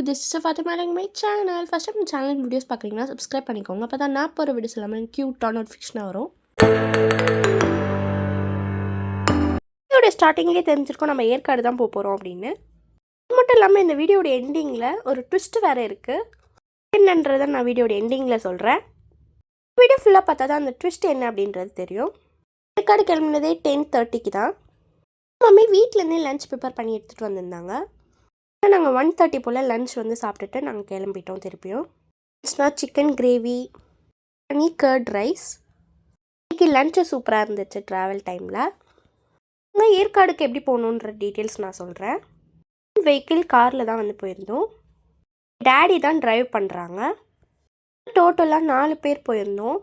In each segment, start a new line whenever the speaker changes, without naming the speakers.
this is Fatima like my channel. First time channel videos பார்க்குறீங்கன்னா subscribe பண்ணிக்கோங்க. அப்பதான் நான் போற வீடியோஸ் எல்லாமே கியூட்டா நோட்டிஃபிகேஷன் வரும். வீடியோட ஸ்டார்டிங்லயே தெரிஞ்சிருக்கும் நம்ம ஏற்காடு தான் போறோம் அப்படினு. இது மட்டும் இல்லாம இந்த வீடியோட எண்டிங்ல ஒரு ட்விஸ்ட் வேற இருக்கு. என்னன்றதை நான் வீடியோட எண்டிங்ல சொல்றேன். வீடியோ ஃபுல்லா பார்த்தா தான் அந்த ட்விஸ்ட் என்ன அப்படின்றது தெரியும். ஏற்காடு கிளம்பினதே 10:30க்கு தான். மம்மி வீட்ல இருந்தே லஞ்ச் ப்ரிப்பேர் பண்ணி எடுத்துட்டு வந்திருந்தாங்க. நாங்கள் 1:30 போல் லன்ச் வந்து சாப்பிட்டுட்டு நாங்கள் கிளம்பிட்டோம். திருப்பியும் சிக்கன் கிரேவி பண்ணி கர்ட் ரைஸ். இன்றைக்கி லஞ்சு சூப்பராக இருந்துச்சு. ட்ராவல் டைமில் நாங்கள் ஏற்காடுக்கு எப்படி போகணுன்ற டீட்டெயில்ஸ் நான் சொல்கிறேன். வெஹிக்கிள் காரில் தான் வந்து போயிருந்தோம். டேடி தான் ட்ரைவ் பண்ணுறாங்க. டோட்டலாக 4 பேர் போயிருந்தோம்.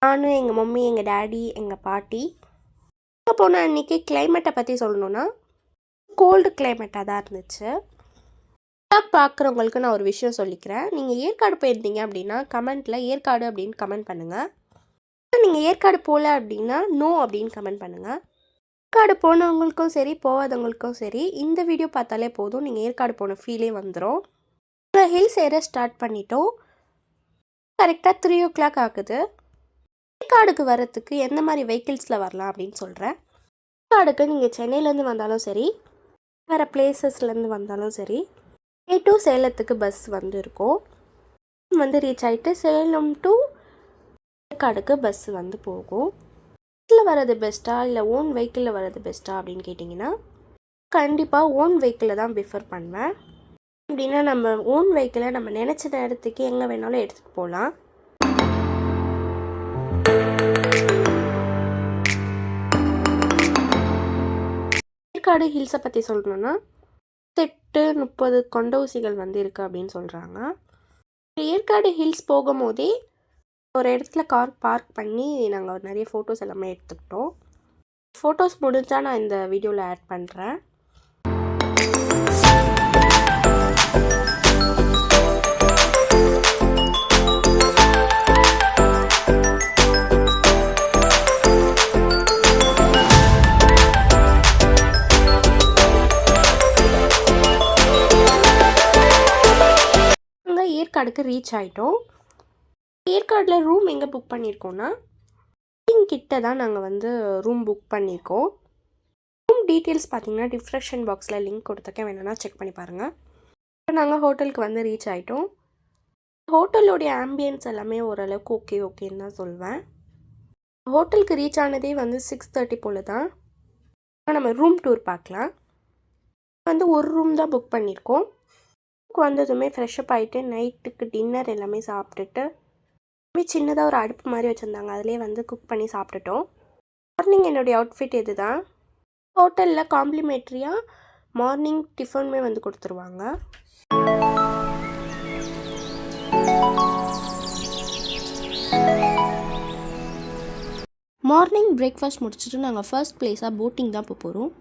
நான், எங்கள் மம்மி, எங்கள் டேடி, எங்கள் பாட்டி. அங்கே போன அன்றைக்கி கிளைமேட்டை பற்றி சொல்லணுன்னா கோல்டு கிளைமேட்டாக தான் இருந்துச்சு. பார்க்குறவங்களுக்கு நான் ஒரு விஷயம் சொல்லிக்கிறேன். நீங்கள் ஏற்காடு போயிருந்தீங்க அப்படின்னா கமெண்ட்டில் ஏற்காடு அப்படின்னு கமெண்ட் பண்ணுங்கள். நீங்கள் ஏற்காடு போகல அப்படின்னா நோ அப்படின்னு கமெண்ட் பண்ணுங்கள். ஏற்காடு போனவங்களுக்கும் சரி போகாதவங்களுக்கும் சரி இந்த வீடியோ பார்த்தாலே போதும், நீங்கள் ஏற்காடு போன ஃபீலே வந்துடும். ஹில்ஸ் ஏற ஸ்டார்ட் பண்ணிட்டோம். கரெக்டாக 3 o'clock ஆகுது. ஏற்காடுக்கு வரத்துக்கு எந்த மாதிரி வெஹிக்கிள்ஸில் வரலாம் அப்படின்னு சொல்கிறேன். ஏற்காடுக்கு நீங்கள் சென்னையிலேருந்து வந்தாலும் சரி வேறு பிளேசஸ்லேருந்து வந்தாலும் சரி டு சேலத்துக்கு பஸ் வந்து இருக்கும். வந்து ரீச் ஆகிட்டு சேலம் டு ஏற்காடுக்கு பஸ் வந்து போகும். பஸ்ஸில் வர்றது பெஸ்ட்டாக இல்லை ஓன் வெஹிக்கிளில் வர்றது பெஸ்ட்டாக அப்படின்னு கேட்டிங்கன்னா கண்டிப்பாக ஓன் வெஹிக்கிளில் தான் ப்ரிஃபர் பண்ணுவேன். அப்படின்னா நம்ம ஓன் வெஹிக்கிளை நம்ம நினச்ச நேரத்துக்கு எங்கே வேணாலும் எடுத்துகிட்டு போகலாம். ஏற்காடு ஹில்ஸை பற்றி சொல்லணுன்னா 30 கொண்ட ஊசிகள் வந்து இருக்குது அப்படின்னு சொல்கிறாங்க. ஏற்காடு ஹில்ஸ் போகும்போதே ஒரு இடத்துல கார் பார்க் பண்ணி நாங்கள் நிறைய ஃபோட்டோஸ் எல்லாமே எடுத்துக்கிட்டோம். ஃபோட்டோஸ் முடிஞ்சால் நான் இந்த வீடியோவில் ஆட் பண்ணுறேன். ஏற்காடுக்கு ரீச் ஆகிட்டோம். ஏற்காடில் ரூம் எங்கே புக் பண்ணியிருக்கோன்னா கிட்ட தான் நாங்கள் வந்து ரூம் புக் பண்ணியிருக்கோம். ரூம் டீட்டெயில்ஸ் பார்த்தீங்கன்னா டிஸ்கிரிப்ஷன் பாக்ஸில் லிங்க் கொடுத்துருக்கேன், வேணும்னா செக் பண்ணி பாருங்கள். இப்போ நாங்கள் ஹோட்டலுக்கு வந்து ரீச் ஆகிட்டோம். ஹோட்டலோடைய ஆம்பியன்ஸ் எல்லாமே ஓரளவுக்கு ஓகேன்னு தான் சொல்வேன். ஹோட்டலுக்கு ரீச் ஆனதே வந்து 6:30 போல் தான். நம்ம ரூம் டூர் பார்க்கலாம். வந்து ஒரு ரூம் தான் புக் பண்ணியிருக்கோம். வந்ததுமே ஃப்ரெஷ்அப் ஆகிட்டு நைட்டுக்கு டின்னர் எல்லாமே சாப்பிட்டுட்டு சின்னதாக ஒரு அடுப்பு மாதிரி வச்சுருந்தாங்க, அதிலே வந்து குக் பண்ணி சாப்பிட்டுட்டோம். மார்னிங் என்னுடைய அவுட்ஃபிட் இது தான். ஹோட்டலில் காம்ப்ளிமெண்ட்ரியாக மார்னிங் டிஃபனுமே வந்து கொடுத்துருவாங்க. மார்னிங் பிரேக்ஃபாஸ்ட் முடிச்சுட்டு நாங்கள் ஃபர்ஸ்ட் பிளேஸாக போட்டிங் தான் போகிறோம்.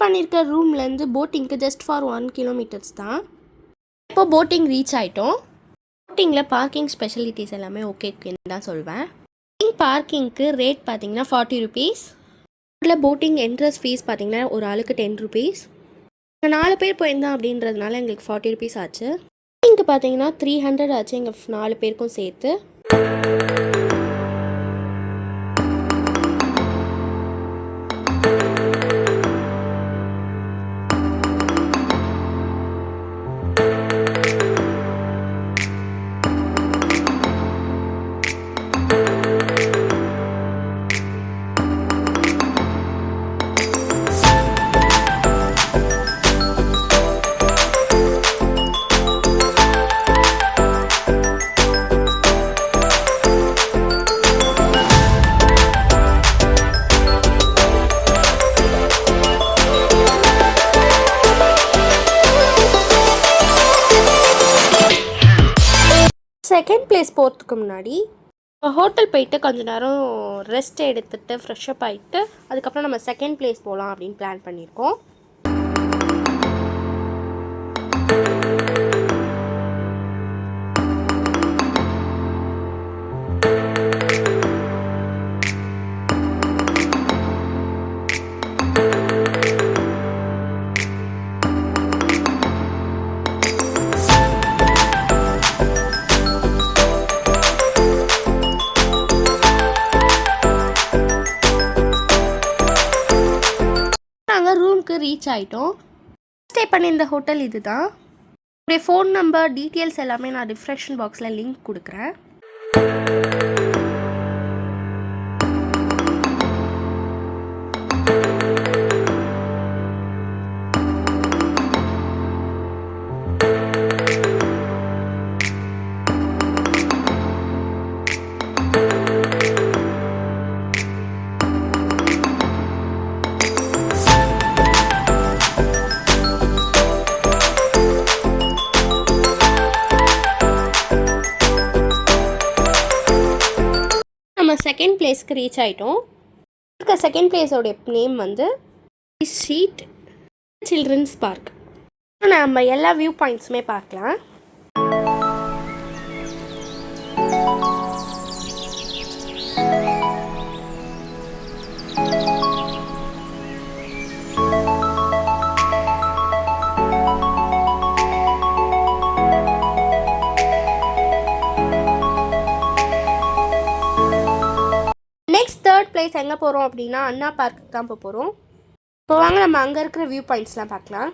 பண்ணியிருக்க ரூம்லேருந்து போட்டிங்க்கு ஜஸ்ட் ஃபார் 1 kilometer தான். இப்போ போட்டிங் ரீச் ஆகிட்டோம். போட்டிங்கில் பார்க்கிங் ஸ்பெஷலிட்டிஸ் எல்லாமே ஓகேன்னு தான் சொல்வேன். பார்க்கிங்க்கு ரேட் பார்த்தீங்கன்னா 40 rupees. இதில் போட்டிங் என்ட்ரன்ஸ் ஃபீஸ் பார்த்தீங்கன்னா ஒரு ஆளுக்கு 10 rupees. 4 பேர் போயிருந்தோம் அப்படின்றதுனால எங்களுக்கு 40 rupees ஆச்சு. இங்கே பார்த்தீங்கன்னா 300 ஆச்சு எங்கள் 4 பேருக்கும் சேர்த்து. செகண்ட் பிளேஸ் போகிறதுக்கு முன்னாடி ஹோட்டல் போயிட்டு கொஞ்ச நேரம் ரெஸ்ட் எடுத்துகிட்டு ஃப்ரெஷ்அப் ஆகிட்டு அதுக்கப்புறம் நம்ம செகண்ட் பிளேஸ் போகலாம் அப்படின்னு பிளான் பண்ணியிருக்கோம். நாங்கள் ரூமுக்கு ரீச் ஆகிட்டோம். ஸ்டே பண்ணியிருந்த ஹோட்டல் இது தான். உடைய ஃபோன் நம்பர் டீட்டெயில்ஸ் எல்லாமே நான் டிஸ்கிரிப்ஷன் பாக்ஸில் லிங்க் கொடுக்குறேன். நம்ம செகண்ட் பிளேஸ்க்கு ரீச் ஆகிட்டோம். இருக்க செகண்ட் பிளேஸோடைய நேம் வந்து ஸ்ட்ரீட் சில்ட்ரன்ஸ் பார்க். நம்ம எல்லா வியூ பாயிண்ட்ஸுமே பார்க்கலாம். நெக்ஸ்ட் தேர்ட் பிளேஸ் எங்கே போகிறோம் அப்படின்னா அண்ணா பார்க்குக்கு தான் போகிறோம். இப்போ வாங்க நம்ம அங்கே இருக்கிற வியூ பாயிண்ட்ஸ்லாம் பார்க்கலாம்.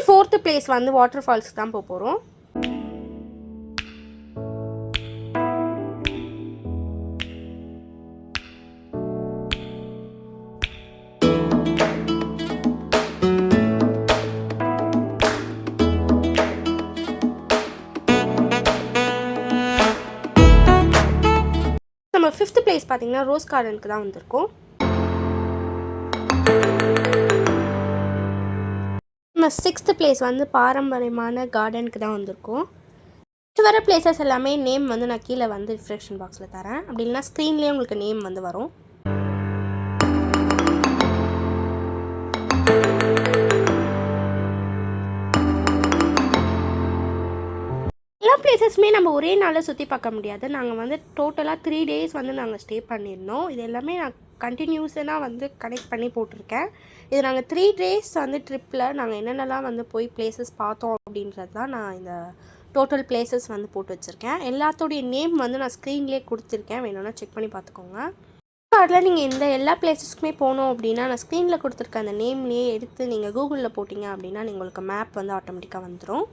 ஃபோர்த்து பிளேஸ் வந்து வாட்டர் ஃபால்ஸ்க்கு தான் போகிறோம். நம்ம ஃபிஃப்த் பிளேஸ் பார்த்தீங்கன்னா ரோஸ் கார்டனுக்கு தான் வந்திருக்கோம். நம்ம சிக்ஸ்த் பிளேஸ் வந்து பாரம்பரியமான கார்டனுக்கு தான் வந்திருக்கோம். வர பிளேசஸ் எல்லாமே நேம் வந்து நான் கீழே வந்து டிஸ்கிரிப்ஷன் பாக்ஸில் தரேன். அப்படி இல்லைனா ஸ்க்ரீன்லேயே உங்களுக்கு நேம் வந்து வரும். எல்லா பிளேசஸுமே நம்ம ஒரே நாளில் சுற்றி பார்க்க முடியாது. நாங்கள் வந்து டோட்டலாக 3 days வந்து நாங்கள் ஸ்டே பண்ணியிருந்தோம். இது எல்லாமே நான் கண்டினியூஸாக வந்து கனெக்ட் பண்ணி போட்டிருக்கேன். இது நாங்கள் 3 days வந்து ட்ரிப்பில் நாங்கள் என்னென்னலாம் வந்து போய் பிளேசஸ் பார்த்தோம் அப்படின்றது தான் நான் இந்த டோட்டல் பிளேசஸ் வந்து போட்டு வச்சுருக்கேன். எல்லாத்தோடைய நேம் வந்து நான் ஸ்க்ரீன்லேயே கொடுத்துருக்கேன், வேணும்னா செக் பண்ணி பார்த்துக்கோங்க. அதில் நீங்கள் இந்த எல்லா பிளேசஸ்க்குமே போகணும் அப்படின்னா நான் ஸ்க்ரீனில் கொடுத்துருக்க அந்த நேம்லேயே எடுத்து நீங்கள் கூகுளில் போட்டிங்க அப்படின்னா உங்களுக்கு மேப் வந்து ஆட்டோமேட்டிக்காக வந்துடும்.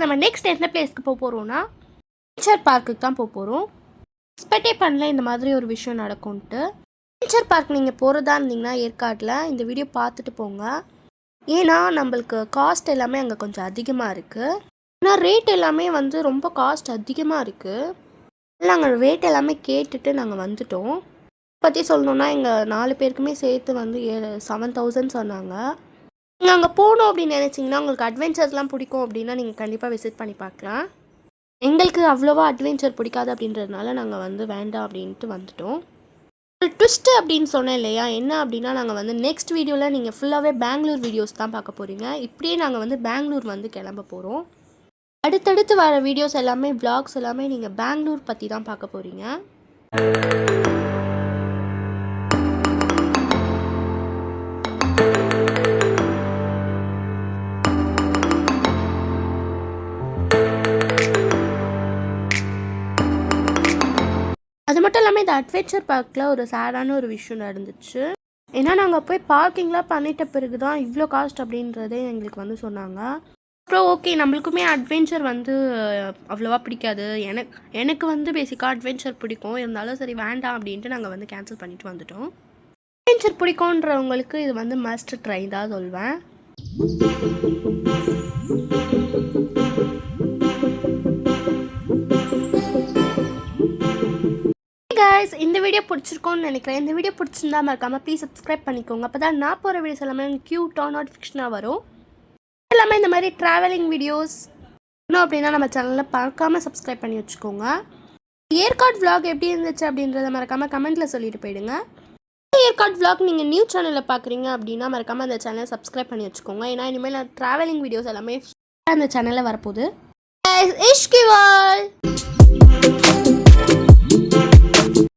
நம்ம நெக்ஸ்ட் எந்த பிளேஸ்க்கு போக போகிறோம்னா நேச்சர் பார்க்குக்கு தான் போக போகிறோம். எக்ஸ்பெக்டே பண்ணல இந்த மாதிரி ஒரு விஷயம் நடக்கும்ன்ட்டு. நேச்சர் பார்க் நீங்கள் போகிறதா இருந்தீங்கன்னா ஏற்காட்டில் இந்த வீடியோ பார்த்துட்டு போங்க. ஏன்னா நம்மளுக்கு காஸ்ட் எல்லாமே அங்கே கொஞ்சம் அதிகமாக இருக்குது. ஏன்னா ரேட் எல்லாமே வந்து ரொம்ப காஸ்ட் அதிகமாக இருக்குது. நாங்கள் ரேட் எல்லாமே கேட்டுட்டு நாங்கள் வந்துட்டோம். பற்றி சொல்லணுன்னா எங்கள் 4 பேருக்குமே சேர்த்து வந்து 7,000 சொன்னாங்க. நீங்கள் அங்கே போகணும் அப்படின்னு நினச்சிங்கன்னா உங்களுக்கு அட்வென்ச்சர்ஸ்லாம் பிடிக்கும் அப்படின்னா நீங்கள் கண்டிப்பாக விசிட் பண்ணி பார்க்கலாம். எங்களுக்கு அவ்வளோவா அட்வென்ச்சர் பிடிக்காது அப்படின்றதுனால நாங்கள் வந்து வேண்டாம் அப்படின்ட்டு வந்துட்டோம். ஒரு ட்விஸ்ட்டு அப்படின்னு சொன்னேன் இல்லையா, என்ன அப்படின்னா நாங்கள் வந்து நெக்ஸ்ட் வீடியோவில் நீங்கள் ஃபுல்லாகவே பெங்களூர் வீடியோஸ் தான் பார்க்க போகிறீங்க. இப்படியே நாங்கள் வந்து பெங்களூர் வந்து கிளம்ப போகிறோம். அடுத்தடுத்து வர வீடியோஸ் எல்லாமே vlogs எல்லாமே நீங்கள் பெங்களூர் பற்றி தான் பார்க்க போகிறீங்க. அது மட்டும் இல்லாமல் இந்த அட்வென்ச்சர் பார்க்கில் ஒரு சேடான ஒரு விஷயம் நடந்துச்சு. ஏன்னா நாங்கள் போய் பார்க்கிங்லாம் பண்ணிட்ட பிறகு தான் இவ்வளோ காஸ்ட் அப்படின்றதே எங்களுக்கு வந்து சொன்னாங்க. அப்புறம் ஓகே, நம்மளுக்குமே அட்வென்ச்சர் வந்து அவ்வளோவா பிடிக்காது. எனக்கு வந்து பேசிக்காக அட்வென்ச்சர் பிடிக்கும். இருந்தாலும் சரி வேண்டாம் அப்படின்ட்டு நாங்கள் வந்து கேன்சல் பண்ணிட்டு வந்துட்டோம். அட்வென்ச்சர் பிடிக்குன்றவங்களுக்கு இது வந்து மஸ்ட் ட்ரை தான் சொல்வேன். கைஸ், இந்த வீடியோ பிடிச்சிருக்கோன்னு நினைக்கிறேன். இந்த வீடியோ பிடிச்சிருந்தா மறக்காமல் ப்ளீஸ் சப்ஸ்கிரைப் பண்ணிக்கோங்க. அப்போ தான் நான் போகிற வீடியோஸ் எல்லாமே க்யூட்டாக நோட்டிஃபிகேஷனாக வரும். எல்லாமே இந்த மாதிரி ட்ராவலிங் வீடியோஸ் இன்னும் அப்படின்னா நம்ம சேனலில் பார்க்காம சப்ஸ்கிரைப் பண்ணி வச்சுக்கோங்க. ஏற்காடு vlog எப்படி இருந்துச்சு அப்படின்றத மறக்காமல் கமெண்ட்டில் சொல்லிட்டு போயிடுங்க. ஏற்காடு vlog நீங்கள் நியூ சேனலில் பார்க்குறீங்க அப்படின்னா மறக்காமல் அந்த சேனலை சப்ஸ்கிரைப் பண்ணி வச்சுக்கோங்க. ஏன்னா இனிமேல் நான் ட்ராவலிங் வீடியோஸ் எல்லாமே அந்த சேனலில் வரப்போகுது. இஷ்கிவால்.